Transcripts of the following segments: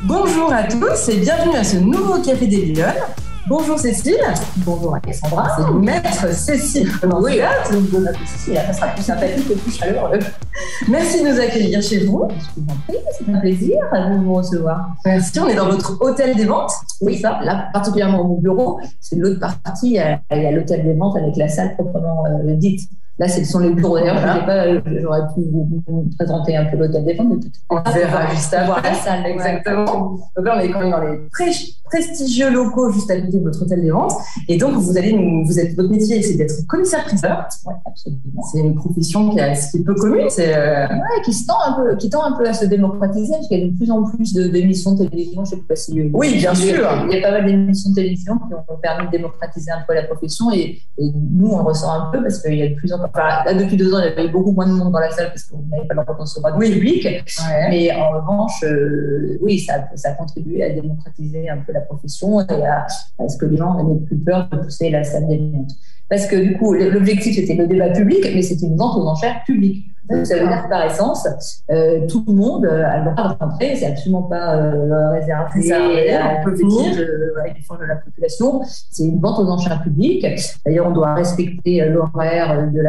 Bonjour à tous et bienvenue à ce nouveau Café des Lyonnes. Bonjour Cécile. Bonjour Alexandra. C'est maître Cécile. Oui, donc bon appétit, ça sera plus sympathique et plus chaleureux. Merci de nous accueillir chez vous. Je vous en prie, c'est un plaisir de vous recevoir. Merci, on est dans votre hôtel des ventes. Oui, ça, là, particulièrement mon bureau, c'est l'autre partie, il y a l'hôtel des ventes avec la salle proprement dite. Là, ce sont les bureaux. D'ailleurs, j'aurais pu vous présenter un peu l'hôtel des ventes. On verra juste à voir la salle. Exactement. Donc là, on est quand même dans les très prestigieux locaux juste à côté de votre hôtel des ventes. Et donc, votre métier, c'est d'être commissaire-priseur. Oui, absolument. C'est une profession qui est peu commune. Qui tend un peu à se démocratiser, parce qu'il y a de plus en plus d'émissions de télévision. Je sais pas si oui, bien sûr. Il y a pas mal d'émissions de télévision qui ont permis de démocratiser un peu la profession. Et nous, on ressent un peu parce qu'il y a de plus en plus. Enfin, là, depuis 2 ans, il y avait beaucoup moins de monde dans la salle parce qu'on n'avait pas le droit de recevoir du public. Ouais. Mais en revanche, oui, ça a contribué à démocratiser un peu la profession et à ce que les gens n'aient plus peur de pousser la salle des ventes. Parce que du coup, l'objectif, c'était le débat public, mais c'était une vente aux enchères publiques. Donc, ça veut dire que par essence, tout le monde a le droit de rentrer, c'est absolument pas réservé à peu venir des fonds de la population. C'est une vente aux enchères publiques. D'ailleurs, on doit respecter l'horaire de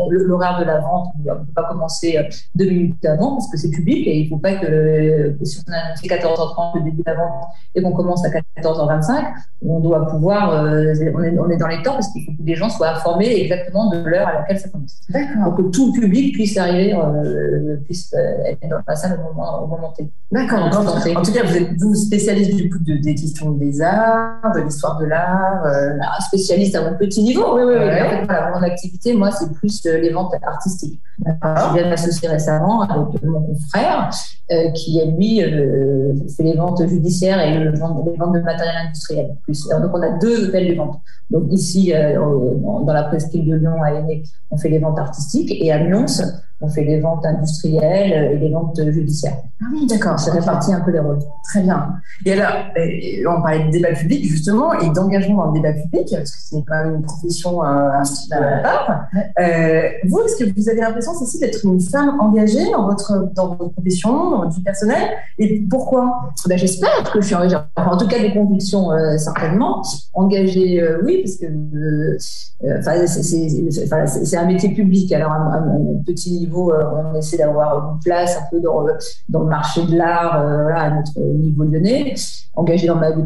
l'horaire de la vente. On ne peut pas commencer 2 minutes avant parce que c'est public et il ne faut pas que si on a annoncé 14h30 le début de la vente et qu'on commence à 14h25, on doit pouvoir, on est dans les temps parce qu'il faut que les gens soient informés exactement de l'heure à laquelle ça commence. D'accord. Pour que tout le public puisse arriver, puisse être dans la salle au moment T. D'accord. En tout cas, vous êtes spécialiste du coup des questions des arts, de l'histoire de l'art. Spécialiste à mon petit niveau. Oui. Ouais. En fait, voilà, mon activité, moi, c'est plus les ventes artistiques. Je viens m'associer récemment avec mon confrère qui, lui, fait les ventes judiciaires et les ventes de matériel industriel. Donc, on a 2 hôtels de vente. Donc, ici, dans la presqu'île de Lyon, à Aîné, on fait les ventes artistiques et à Nyons, on fait des ventes industrielles et des ventes judiciaires. Ah oui, d'accord. Ça répartit un peu les rôles. Très bien. Et alors, on parlait de débat public, justement, et d'engagement dans le débat public, parce que c'est quand même une profession instituée à la part. Vous, est-ce que vous avez l'impression, Cécile, d'être une femme engagée dans votre profession, dans votre vie personnelle? Et pourquoi? J'espère que je suis engagée. Enfin, en tout cas, des convictions, certainement. Engagée, oui, parce que c'est un métier public. Alors, à un petit niveau, on essaie d'avoir une place un peu dans le marché de l'art à notre niveau lyonnais. Engagée dans ma vie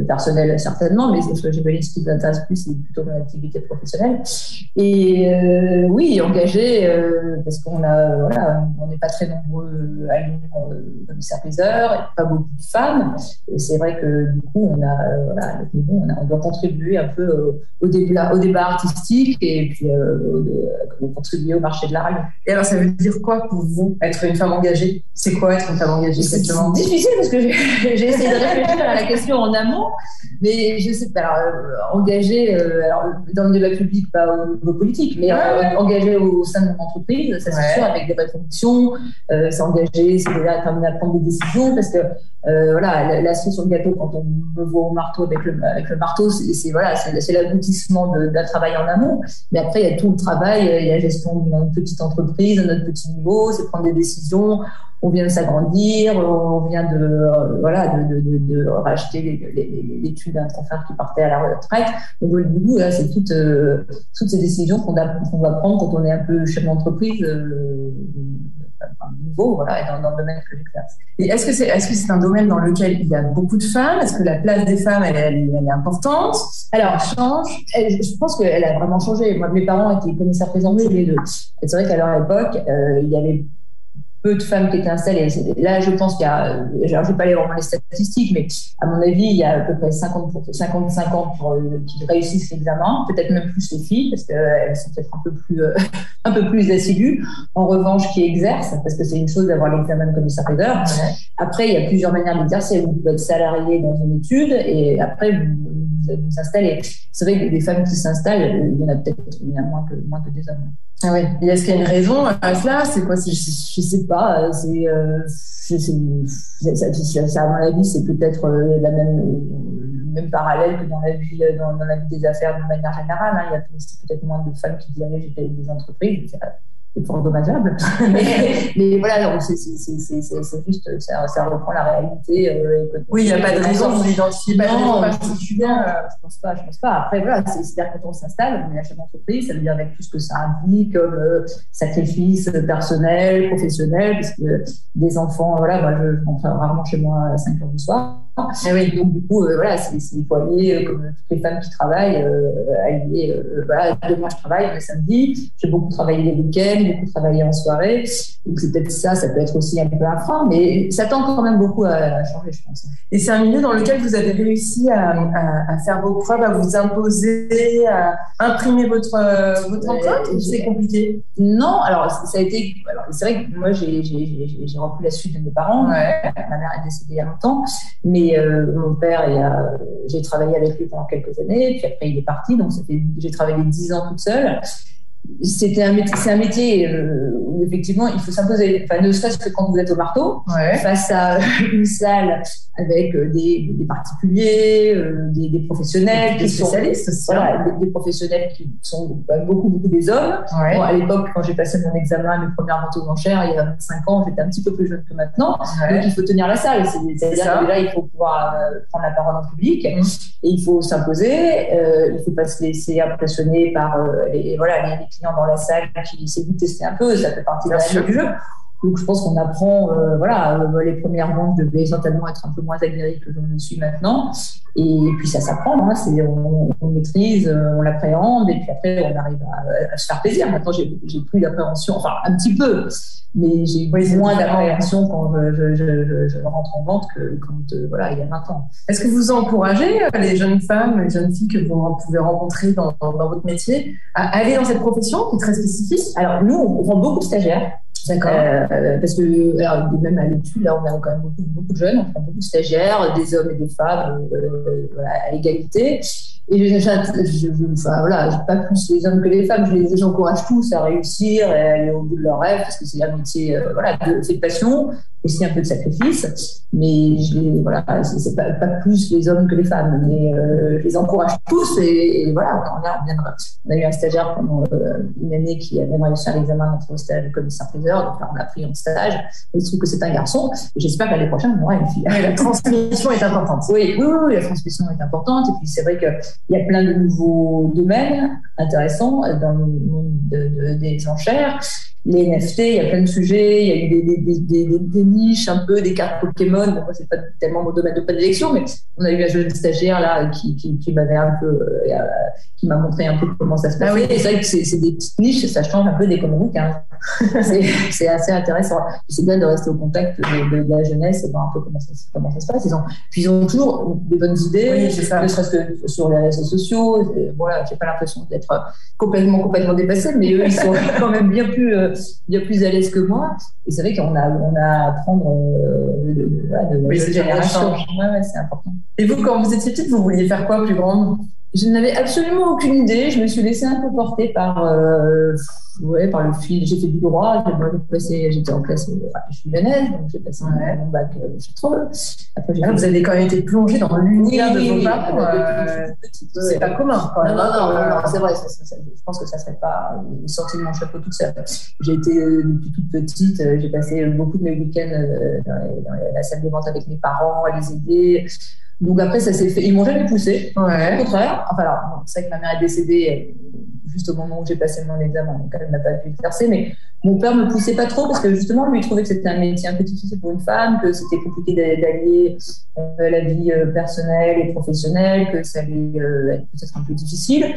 personnelle, certainement, mais ce que ce qui m'intéresse plus, c'est plutôt mon activité professionnelle. Et oui, engagée parce qu'on n'est pas très nombreux à Lyon commissaires-priseurs, pas beaucoup de femmes. Et c'est vrai que du coup, à notre niveau, on doit contribuer un peu au débat artistique et puis contribuer au marché de l'art à Lyon. Et alors, ça veut dire quoi pour vous, être une femme engagée? C'est quoi être une femme engagée? C'est difficile parce que j'ai essayé de réfléchir à la question en amont, mais je sais pas. Engagée dans le débat public, pas au niveau politique, mais engagée au sein de mon entreprise, ça c'est sûr, avec des vraies convictions. S'engager, c'est déjà terminer à prendre des décisions parce que la cerise sur le gâteau, quand on me voit au marteau avec le marteau, c'est l'aboutissement d'un travail en amont. Mais après, il y a tout le travail, il y a la gestion d'une petite entreprise, à notre petit niveau, c'est prendre des décisions. On vient de s'agrandir, on vient de racheter l'étude d'un confrère qui partait à la retraite. Donc, du coup, là, c'est toutes ces décisions qu'on doit prendre quand on est un peu chef d'entreprise, nouveau, dans le domaine que j'exerce. Et est-ce que c'est un domaine dans lequel il y a beaucoup de femmes? Est-ce que la place des femmes, elle est importante? Alors, je pense qu'elle a vraiment changé. Moi, mes parents étaient commissaires-priseurs tous les 2. Et c'est vrai qu'à leur époque, il y avait peu de femmes qui étaient installées. Là, je pense qu'il y a, alors, je ne vais pas aller vraiment les statistiques, mais à mon avis, il y a à peu près 55 ans qui réussissent l'examen, peut-être même plus les filles, parce qu'elles sont peut-être un peu plus assidues. En revanche, qui exercent, parce que c'est une chose d'avoir l'examen de commissaire-priseur. Ouais. Après, il y a plusieurs manières d'exercer. Vous pouvez être salarié dans une étude et après, vous installez. C'est vrai que des femmes qui s'installent, il y en a peut-être moins que des hommes. Ah oui. Et est-ce qu'il y a une raison à cela? C'est quoi? Je sais pas. Ça, à mon avis, c'est peut-être le même parallèle que dans la vie des affaires de manière générale. Il y a peut-être moins de femmes qui dirigent des entreprises. c'est fort dommageable. mais voilà, donc c'est juste, ça reprend la réalité. Oui, il n'y a pas de raison, vous l'identifiez pas. Non, je pense pas. Après, voilà, c'est-à-dire quand on s'installe, on est un chef d'entreprise, ça veut dire avec tout ce que ça implique comme sacrifice personnel, professionnel, parce que des enfants, voilà, moi je rentre rarement chez moi à 5 heures du soir. Et oui, donc du coup, voilà, il faut allier, comme toutes les femmes qui travaillent, allier, voilà, demain je travaille, le samedi, j'ai beaucoup travaillé les week-ends, beaucoup travaillé en soirée, donc c'est peut-être ça peut être aussi un peu un frein, mais ça tend quand même beaucoup à changer, je pense. Et c'est un milieu dans lequel vous avez réussi à faire vos preuves, à vous imposer, à imprimer votre empreinte, ou c'est compliqué? Non, alors ça a été, c'est vrai que moi j'ai repris la suite de mes parents, ouais. Ma mère est décédée il y a longtemps, mais mon père, j'ai travaillé avec lui pendant quelques années, puis après il est parti, donc j'ai travaillé 10 ans toute seule. C'est un métier où effectivement il faut s'imposer, enfin, ne serait-ce que quand vous êtes au marteau, face à une salle avec des particuliers, des professionnels, des spécialistes aussi, voilà, des professionnels qui sont beaucoup des hommes. Bon, à l'époque, quand j'ai passé mon examen, mes premières ventes aux enchères, il y a 25 ans, j'étais un petit peu plus jeune que maintenant, donc il faut tenir la salle, c'est-à-dire que déjà il faut pouvoir prendre la parole en public, et il faut s'imposer, il faut pas se laisser impressionner par les clients dans la salle qui essaient de tester un peu, ça fait partie de la règle du jeu. Donc je pense qu'on apprend, les premières ventes devaient certainement être un peu moins aguerries que je ne le suis maintenant, et puis ça s'apprend, hein, on maîtrise, on l'appréhende, et puis après on arrive à se faire plaisir. Maintenant j'ai plus d'appréhension, enfin un petit peu, mais j'ai moins d'appréhension quand je rentre en vente que quand il y a 20 ans. Est-ce que vous encouragez les jeunes femmes, les jeunes filles que vous pouvez rencontrer dans votre métier à aller dans cette profession qui est très spécifique? Alors nous, on prend beaucoup de stagiaires. D'accord. Parce que même à l'étude, là, on a quand même beaucoup de jeunes, on prend beaucoup de stagiaires, des hommes et des femmes, à égalité. Et pas plus les hommes que les femmes, j'encourage tous à réussir et à aller au bout de leurs rêves, parce que c'est un métier, c'est de passion, aussi un peu de sacrifice, mais c'est pas plus les hommes que les femmes, mais je les encourage tous, et voilà, on a eu un stagiaire pendant une année qui a même réussi à l'examen d'entrée au stage de commissaire-priseur, donc là on l'a pris en stage, il se trouve que c'est un garçon, et j'espère que l'année prochaine on aura une fille. La transmission est importante. Oui, la transmission est importante, et puis c'est vrai qu'il y a plein de nouveaux domaines intéressants dans le monde des enchères. Les NFT, il y a plein de sujets, il y a eu des niches un peu, des cartes Pokémon. Bon, moi, c'est pas tellement mon domaine de prédilection, mais on a eu un jeune stagiaire là qui m'avait un peu, qui m'a montré un peu comment ça se passe. Et c'est vrai que c'est des petites niches, ça change un peu d'économique. Hein. C'est assez intéressant. C'est bien de rester au contact de la jeunesse et voir un peu comment ça se passe. Ils ont toujours de bonnes idées, ne serait-ce que sur les réseaux sociaux. Voilà, j'ai pas l'impression d'être complètement dépassée, mais eux, ils sont quand même bien plus à l'aise que moi. Et c'est vrai qu'on a à apprendre de la génération. Ouais, c'est important. Et vous, quand vous étiez petite, vous vouliez faire quoi plus grande? Je n'avais absolument aucune idée. Je me suis laissée un peu porter par le fil. J'ai fait du droit. J'étais en classe. Je suis lyonnaise, donc j'ai passé mon bac Chartreux. Après, vous avez quand même été plongée dans l'univers de vos parents. C'est pas commun. Non, c'est vrai. Je pense que ça serait pas sorti de mon chapeau toute seule. J'ai été depuis toute petite. J'ai passé beaucoup de mes week-ends dans la salle de vente avec mes parents, à les aider. Donc après, ça s'est fait. Ils m'ont jamais poussé. Au contraire. Enfin, alors, c'est vrai que ma mère est décédée juste au moment où j'ai passé mon examen, donc elle n'a pas pu exercer. Mais mon père me poussait pas trop parce que justement, lui, il trouvait que c'était un métier un peu difficile pour une femme, que c'était compliqué d'allier la vie personnelle et professionnelle, que ça allait être peut-être un peu difficile.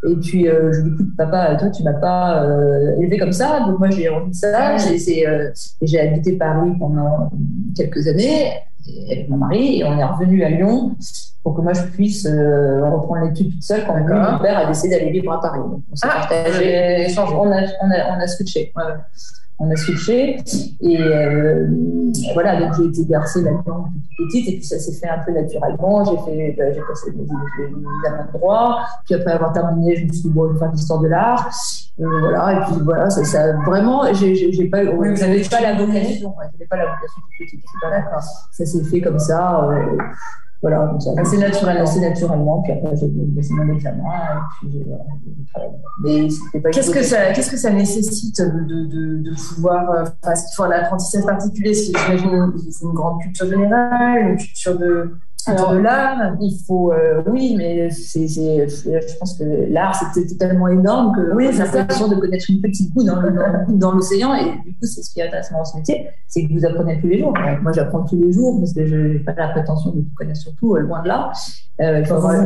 Et puis, je lui dis, écoute, papa, toi, tu m'as pas élevé comme ça. Donc moi, j'ai envie de ça. J'ai habité Paris pendant quelques années avec mon mari, et on est revenu à Lyon pour que moi je puisse reprendre l'étude toute seule quand mon père a décidé d'aller vivre à Paris. Donc on s'est partagé, on a switché. On a switché et voilà, donc j'ai été bercée là-dedans depuis petite, et puis ça s'est fait un peu naturellement. J'ai passé mes examens de droit, puis après avoir terminé, je me suis dit bon, je vais faire l'histoire de l'art. Voilà, et puis voilà, ça vraiment, j'ai pas, vous n'avez pas la vocation, j'avais pas la vocation toute petite, c'est pas d'accord. Ça s'est fait comme ça. Voilà, donc ça, c'est naturellement. C'est naturellement, puis après j'ai passé mon examen, et puis j'ai travaillé. Mais c'était pas qu'est-ce que ça nécessite de pouvoir, est-ce qu'il faut un apprentissage particulier? Est-ce que j'imagine qu'il faut une grande culture générale, une culture de l'art? Il faut, oui, mais je pense que l'art, c'était tellement énorme que oui, j'ai l'impression de connaître une petite goutte dans l'océan. Et du coup, c'est ce qui est intéressant dans ce métier, c'est que vous apprenez tous les jours. Moi, j'apprends tous les jours parce que je n'ai pas la prétention de tout connaître sur tout, loin de là. Il faut avoir la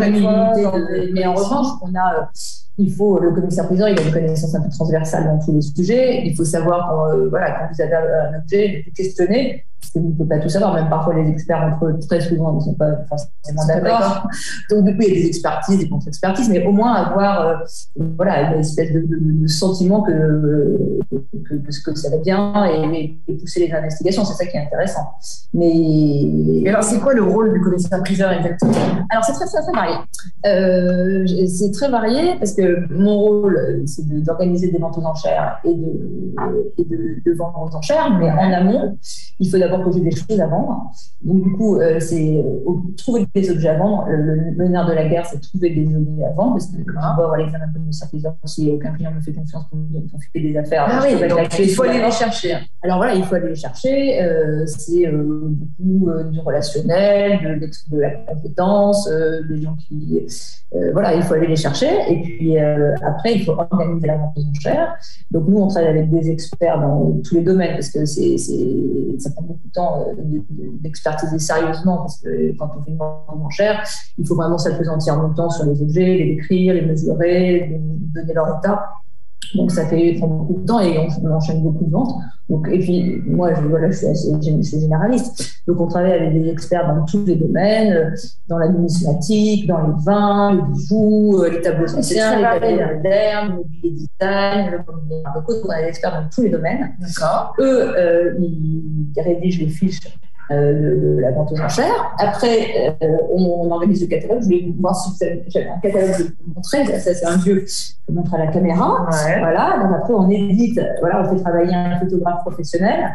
humilité. Mais en revanche, il faut, le commissaire-priseur, il a une connaissance un peu transversale dans tous les sujets. Il faut savoir quand vous avez un objet, vous questionner, parce que vous ne pouvez pas tout savoir. Même parfois, les experts entre eux, très souvent, ne sont pas forcément d'accord. Donc, du coup, il y a des expertises, des contre-expertises, mais au moins avoir une espèce de sentiment que ça va bien et pousser les investigations. C'est ça qui est intéressant. Mais alors, c'est quoi le rôle du commissaire-priseur exactement? Alors, c'est très, très, très varié. C'est très varié parce que mon rôle, c'est d'organiser des ventes aux enchères et de vendre aux enchères, mais en amont, il faut d'abord que j'ai des choses à vendre. Donc, du coup, c'est trouver des objets à vendre. Le nerf de la guerre, c'est trouver des objets à vendre parce que je dois avoir l'examen de commissaire-priseur si aucun client me fait confiance pour fait des affaires. Ah oui, donc il faut aller les chercher. Alors voilà, il faut aller les chercher. C'est beaucoup du relationnel, de la compétence, des gens qui... il faut aller les chercher. Et puis après, il faut organiser la vente aux enchères. Donc nous, on travaille avec des experts dans tous les domaines parce que ça prend beaucoup de temps d'expertiser sérieusement parce que quand on fait une vente aux enchères, il faut vraiment s'appesantir longtemps sur les objets, les décrire, les mesurer, donner leur état. Donc ça prend beaucoup de temps et on enchaîne beaucoup de ventes. Donc, et puis moi, je suis assez généraliste. Donc on travaille avec des experts dans tous les domaines, dans la numismatique, dans les vins, les bijoux, les tableaux anciens, les tableaux modernes, le mobilier design, le mobilier art déco. Donc on a des experts dans tous les domaines. D'accord. Eux, ils rédigent les fiches de la vente aux enchères. Après, on organise le catalogue. Je voulais voir si j'avais un catalogue de vous montrer. Ça, c'est un vieux que je montre à la caméra. Ouais. Voilà. Donc après, on édite. Voilà, on fait travailler un photographe professionnel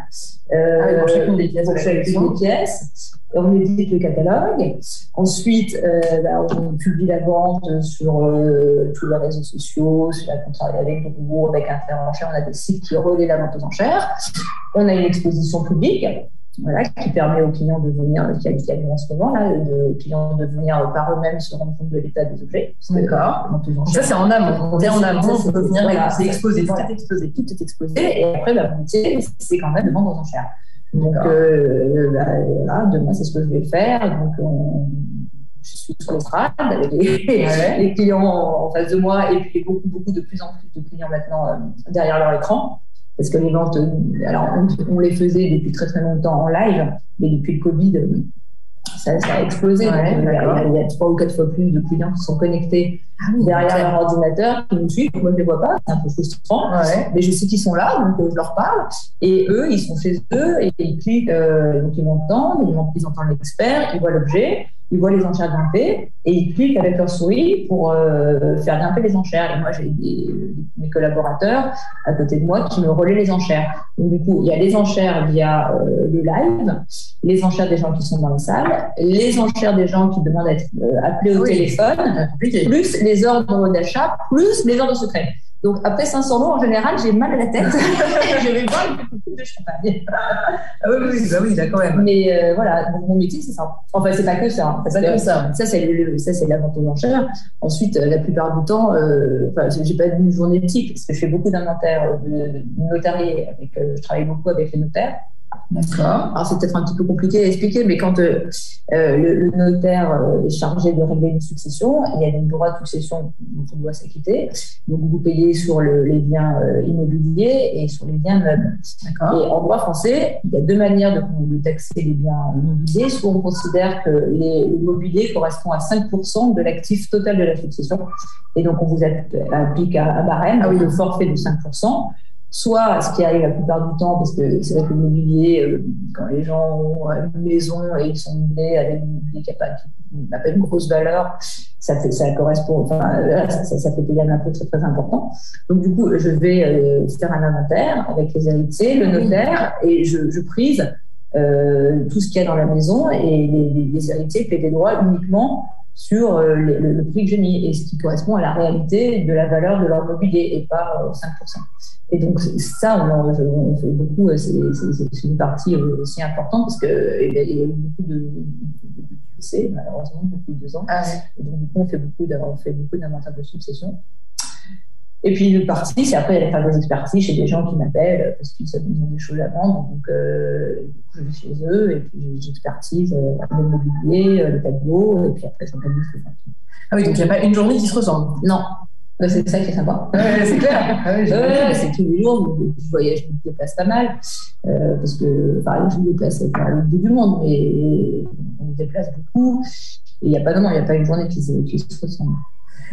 pour chacune des pièces. On édite le catalogue. Ensuite, on publie la vente sur tous les réseaux sociaux. On travaille avec Google, avec Intermarché. On a des sites qui relaient la vente aux enchères. On a une exposition publique. Voilà, qui permet aux clients de venir, qui a lieu en ce moment, aux clients de venir par eux-mêmes se rendre compte de l'état des objets. D'accord. Ça, c'est en amont. On peut venir exposer. Tout est exposé. Tout est exposé. Et après, mon métier, c'est quand même de vendre aux enchères. Donc, demain, c'est ce que je vais faire. Donc, je suis sur l'estrade avec les clients en face de moi et puis beaucoup de plus en plus de clients maintenant derrière leur écran. Parce que les ventes, alors on les faisait depuis très très longtemps en live, mais depuis le Covid, ça a explosé. Ouais, il y a 3 ou 4 fois plus de clients qui sont connectés derrière leur ordinateur, qui nous suivent. Moi, je ne les vois pas, c'est un peu frustrant, mais je sais qu'ils sont là, donc je leur parle. Et eux, ils sont chez eux et ils cliquent, donc ils m'entendent, ils entendent l'expert, ils voient l'objet, ils voient les enchères grimpées et ils cliquent avec leur souris pour faire grimper les enchères. Et moi, j'ai mes collaborateurs à côté de moi qui me relaient les enchères. Donc, du coup, il y a les enchères via le live, les enchères des gens qui sont dans la salle, les enchères des gens qui demandent à être appelés au téléphone, plus les ordres d'achat, plus les ordres secrets. Donc, après 500 lots, en général, j'ai mal à la tête. Je vais boire une coupe de champagne. Oui, là, quand même. Mais voilà, donc mon métier, c'est ça. Enfin, c'est pas que ça. C'est pas que ça. Ça, c'est la vente aux enchères. Ensuite, la plupart du temps, j'ai pas une journée type, parce que je fais beaucoup d'inventaire de notariés. Je travaille beaucoup avec les notaires. D'accord. Alors, c'est peut-être un petit peu compliqué à expliquer, mais quand le notaire est chargé de régler une succession, il y a une droit de succession dont on doit s'acquitter. Donc, vous payez sur les biens immobiliers et sur les biens meubles. D'accord. Et en droit français, il y a 2 manières de taxer les biens immobiliers. Soit on considère que l'immobilier correspond à 5% de l'actif total de la succession. Et donc, on vous applique un barème, le forfait de 5%. Soit, ce qui arrive la plupart du temps, parce que c'est vrai que l'immobilier, quand les gens ont une maison et ils sont meublés avec une immobilier qui n'a pas une grosse valeur, ça correspond, ça fait payer un impôt très très important. Donc du coup, je vais faire un inventaire avec les héritiers, le notaire, et je prise tout ce qu'il y a dans la maison et les héritiers paient des droits uniquement sur le prix que j'ai mis et ce qui correspond à la réalité de la valeur de leur mobilier et pas 5%. Et donc ça, on fait beaucoup, c'est une partie aussi importante parce qu'il y a eu beaucoup de décès, malheureusement, depuis 2 ans. Ah ouais. Et donc du coup, on fait beaucoup d'inventaire de succession. Et puis une partie, c'est après aller faire des expertises chez des gens qui m'appellent parce qu'ils ont des choses à vendre. Donc je vais chez eux et puis j'expertise le mobilier, le tableau, et puis après j'organise le vente. Ah oui, donc il n'y a pas une journée qui se ressemble. Non. C'est ça qui est sympa. Ouais, c'est clair. C'est tous les jours. Je voyage, je me déplace pas mal. Parce que, par exemple, je me déplace à l'autre bout du monde, mais on me déplace beaucoup. Et il n'y a pas une journée qui se ressemble.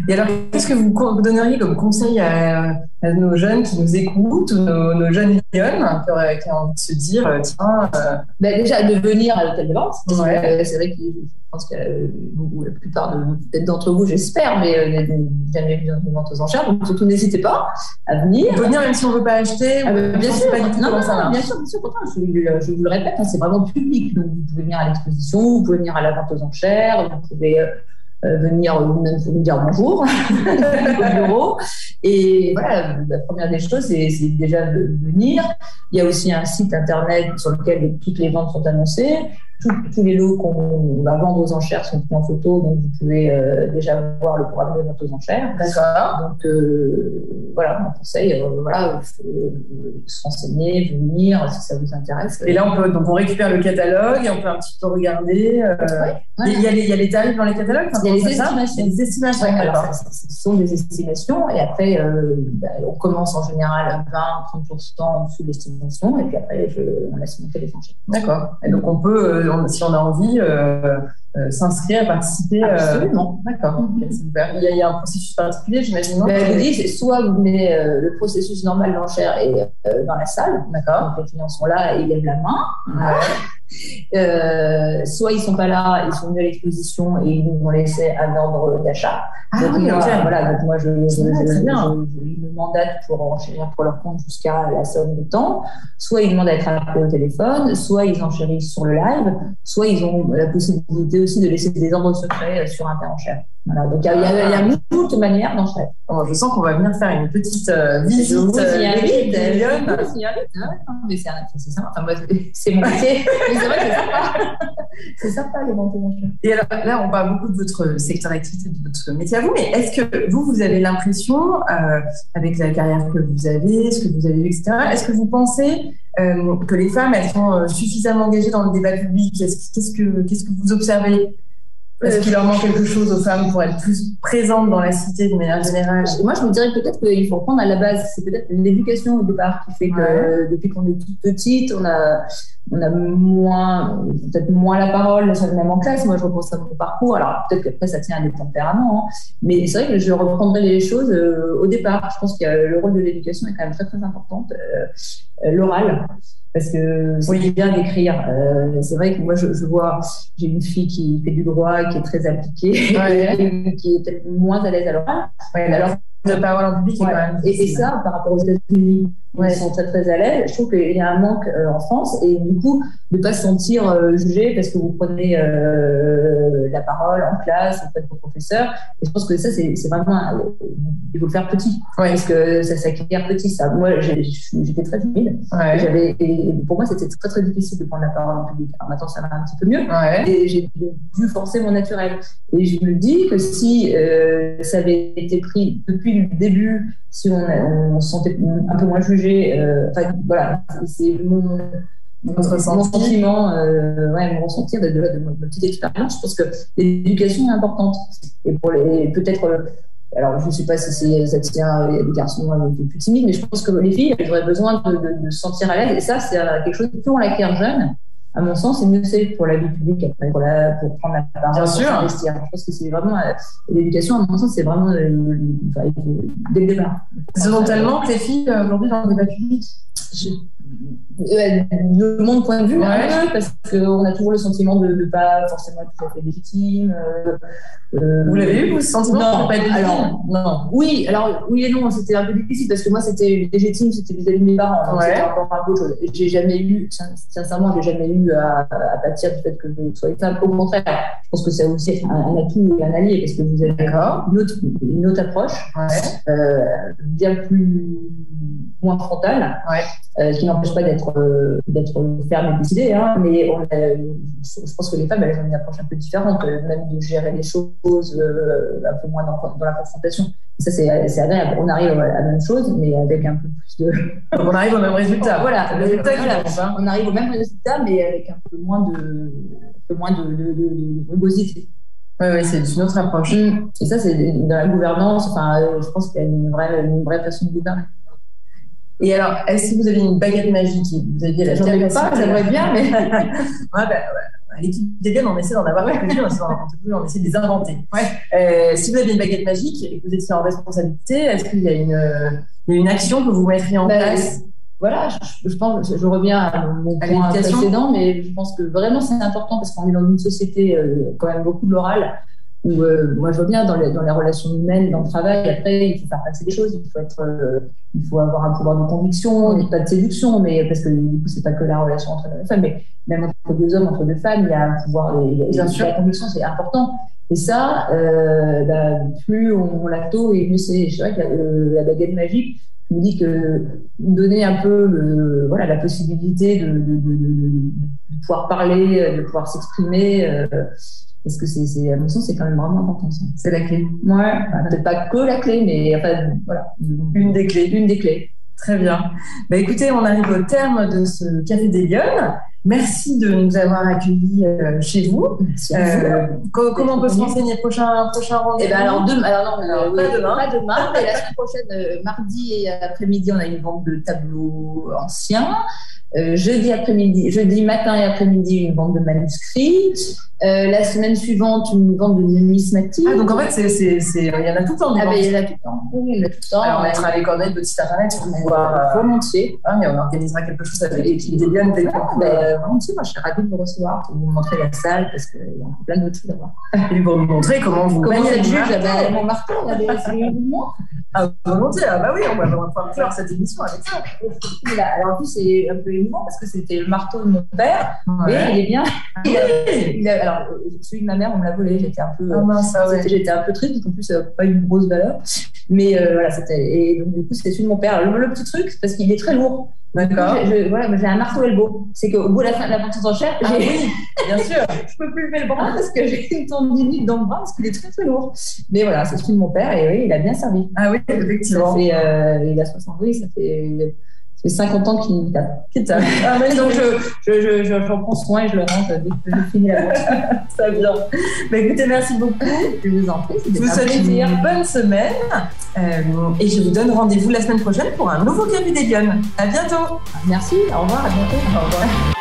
Et alors, qu'est-ce que vous donneriez comme conseil à nos jeunes qui nous écoutent, ou nos jeunes lionnes qui ont envie de se dire, tiens... Déjà, de venir à l'hôtel de vente. Ouais. C'est vrai que je pense que la plupart peut-être d'entre vous, j'espère, mais n'avez jamais vu une vente aux enchères. Donc, surtout, n'hésitez pas à venir. On peut venir même si on ne veut pas acheter. Bien sûr. Pas du tout Bien sûr. Pourtant, je vous le répète, c'est vraiment public. Donc, vous pouvez venir à l'exposition, vous pouvez venir à la vente aux enchères, vous pouvez... venir même vous dire bonjour au bureau. Et voilà, la première des choses, c'est déjà de venir. Il y a aussi un site internet sur lequel toutes les ventes sont annoncées. Tous les lots qu'on va vendre aux enchères sont pris en photo, donc vous pouvez déjà voir le programme de vente aux enchères. D'accord. Donc voilà, mon conseil, se renseigner, venir si ça vous intéresse. Et là, on récupère le catalogue et on peut un petit peu regarder. Il y a les tarifs dans les catalogues. Il y a les estimations. Il y a des estimations. Ouais, alors, ce sont des estimations et après, on commence en général à 20-30% en dessous de l'estimation et puis après, on laisse monter les enchères. D'accord. Et donc, on peut, si on a envie, s'inscrire, participer. Absolument. D'accord. Okay, super. Il y a un processus particulier, j'imagine. Je vous dis, soit vous venez le processus normal d'enchère et dans la salle. D'accord. Donc, les clients sont là et ils lèvent la main. Ouais. Soit ils sont pas là, ils sont venus à l'exposition et ils nous ont laissé un ordre d'achat. Donc, voilà, donc moi je me mandate pour enchérir pour leur compte jusqu'à la somme de temps. Soit ils demandent à être appelés au téléphone, soit ils enchérissent sur le live, soit ils ont la possibilité aussi de laisser des ordres secrets sur Interenchère. Voilà, donc il y a beaucoup de manières d'enchère. Je sens qu'on va venir faire une petite visite. Je vous y invite. Mais c'est sympa. Enfin, moi, c'est mon métier. Mais c'est vrai que c'est sympa. C'est sympa les ventes aux enchères. Et alors là, on parle beaucoup de votre secteur d'activité, de votre métier à vous, mais est-ce que vous avez l'impression, avec la carrière que vous avez, ce que vous avez vu, etc., est-ce que vous pensez que les femmes, elles sont suffisamment engagées dans le débat public? Qu'est-ce que vous observez? Est-ce qu'il leur manque quelque chose aux femmes pour être plus présentes dans la cité de manière générale? Moi, je me dirais peut-être qu'il faut reprendre à la base. C'est peut-être l'éducation au départ qui fait que depuis qu'on est toute petite, on a peut-être moins la parole, même en classe. Moi, je repense à mon parcours. Alors, peut-être qu'après, ça tient à des tempéraments. Mais c'est vrai que je reprendrai les choses au départ. Je pense que le rôle de l'éducation est quand même très, très important. L'oral. Parce que c'est bien d'écrire. C'est vrai que moi, je vois, j'ai une fille qui fait du droit, qui est très appliquée, qui est peut-être moins à l'aise à l'oral. Alors, de parole en public, quand même. Et ça, par rapport aux États-Unis, ils sont très très à l'aise. Je trouve qu'il y a un manque en France et du coup, de ne pas se sentir jugé parce que vous prenez la parole en classe auprès de vos professeurs. Et je pense que ça, c'est vraiment, il faut le faire petit, parce que ça s'acquiert petit. Ça. Moi, j'étais très timide. Et pour moi, c'était très très difficile de prendre la parole en public. Alors maintenant, ça va un petit peu mieux. Et j'ai dû forcer mon naturel. Et je me dis que si ça avait été pris depuis le début, si on se sentait un peu moins jugé, voilà, c'est mon sentiment, mon ressentir de ma petite expérience. Je pense que l'éducation est importante. Et pour peut-être. Alors, je ne sais pas si ça tient, il y a des garçons un peu plus timides, mais je pense que les filles, elles auraient besoin de se sentir à l'aise. Et ça, c'est quelque chose que plus on l'acquiert jeune, à mon sens, c'est mieux c'est pour la vie publique, après, pour prendre la parole, pour s'investir. Je pense que c'est vraiment l'éducation, à mon sens, c'est vraiment dès le départ. Ils ont tellement que les filles aujourd'hui dans le débat public. de mon point de vue, parce qu'on a toujours le sentiment de ne pas forcément être tout à fait légitime. Vous l'avez eu, vous, ce sentiment de ne pas être légitime? Alors, non. Oui et non, c'était un peu difficile parce que moi, c'était légitime, c'était vis-à-vis de mes parents. Donc c'était encore un peu autre chose. J'ai jamais eu, sincèrement, à pâtir du fait que vous soyez femme. Au contraire, je pense que c'est aussi un atout et un allié parce que vous avez une autre approche, bien moins frontale, qui n'empêche pas d'être ferme et décidée, hein, mais je pense que les femmes, elles ont une approche un peu différente, même de gérer les choses un peu moins dans la confrontation. Et ça, c'est agréable. On arrive à la même chose, mais avec un peu plus de... Donc on arrive au même résultat. Voilà, le résultat on arrive au même résultat, mais avec un peu moins de rugosité. Oui, c'est une autre approche. Et ça, c'est dans la gouvernance. Enfin, je pense qu'il y a une vraie façon de gouverner. Et alors, est-ce que vous avez une baguette magique? Vous aviez la j'aimerais bien, mais... À l'équipe d'Eliane, on essaie d'en avoir quelques-unes, on essaie de les inventer. Si vous aviez une baguette magique et que vous étiez en responsabilité, est-ce qu'il y a une action que vous mettriez en place? Voilà, je pense, je reviens à mon point précédent, mais je pense que vraiment c'est important parce qu'on est dans une société quand même beaucoup de l'oral, où moi je vois bien dans les relations humaines, dans le travail, après il faut faire passer des choses, il faut avoir un pouvoir de conviction, pas de séduction, mais parce que du coup c'est pas que la relation entre les femmes, mais même entre deux hommes, entre deux femmes, il y a un pouvoir, la conviction c'est important. Et ça, plus on l'a tôt et mieux c'est. C'est vrai que la baguette magique, je me dis que donner un peu la possibilité de pouvoir parler, de pouvoir s'exprimer, parce que à mon sens, c'est quand même vraiment important. Ça. C'est la clé. Peut-être pas que la clé, mais enfin, voilà. Une des clés. Très bien. Écoutez, on arrive au terme de ce Café des Lionnes. Merci de nous avoir accueillis chez vous. Comment on peut se renseigner prochain rendez-vous? Pas demain, mais la semaine prochaine, mardi et après-midi, on a une vente de tableaux anciens. Jeudi matin et après-midi, une vente de manuscrits. La semaine suivante, une vente de numismatique. Donc en fait, il y en a tout le temps. Il y en a tout le temps. Oui, il y en a tout le temps. Alors, on mettra les coordonnées de votre site internet pour pouvoir volontiers. Mais on organisera quelque chose avec l'équipe des Lionnes. Volontiers, moi je serais ravie de vous recevoir pour vous montrer la salle parce qu'il y a plein d'autres choses à voir. Et pour nous montrer comment vous cette juge avait mon marteau, on avait essayé de moi. Volontiers, oui, on va pouvoir faire cette émission avec ça. Alors en plus, c'est un peu émouvant parce que c'était le marteau de mon père, et il est bien. Alors, celui de ma mère, on me l'a volé. J'étais un peu, j'étais un peu triste, parce qu'en plus, ça n'a pas une grosse valeur. Mais et donc, du coup, c'était celui de mon père. Le petit truc, c'est parce qu'il est très lourd. D'accord. J'ai un marteau elbow. C'est qu'au bout de la vente aux enchères, oui, bien sûr. Je peux plus lever le bras parce que j'ai une tendinite dans le bras parce qu'il est très très lourd. Mais voilà, c'est celui de mon père et oui, il a bien servi. Oui, effectivement. Il a 60 ans, ça fait 50 ans qu'il tape. Donc j'en prends soin et je le range dès que j'ai fini la vente. Ça bien. Écoutez, merci beaucoup. Je vous en prie. Je vous souhaite une bonne semaine et je vous donne rendez-vous la semaine prochaine pour un nouveau Café des Lionnes. À bientôt. Merci, au revoir, à bientôt. Au revoir.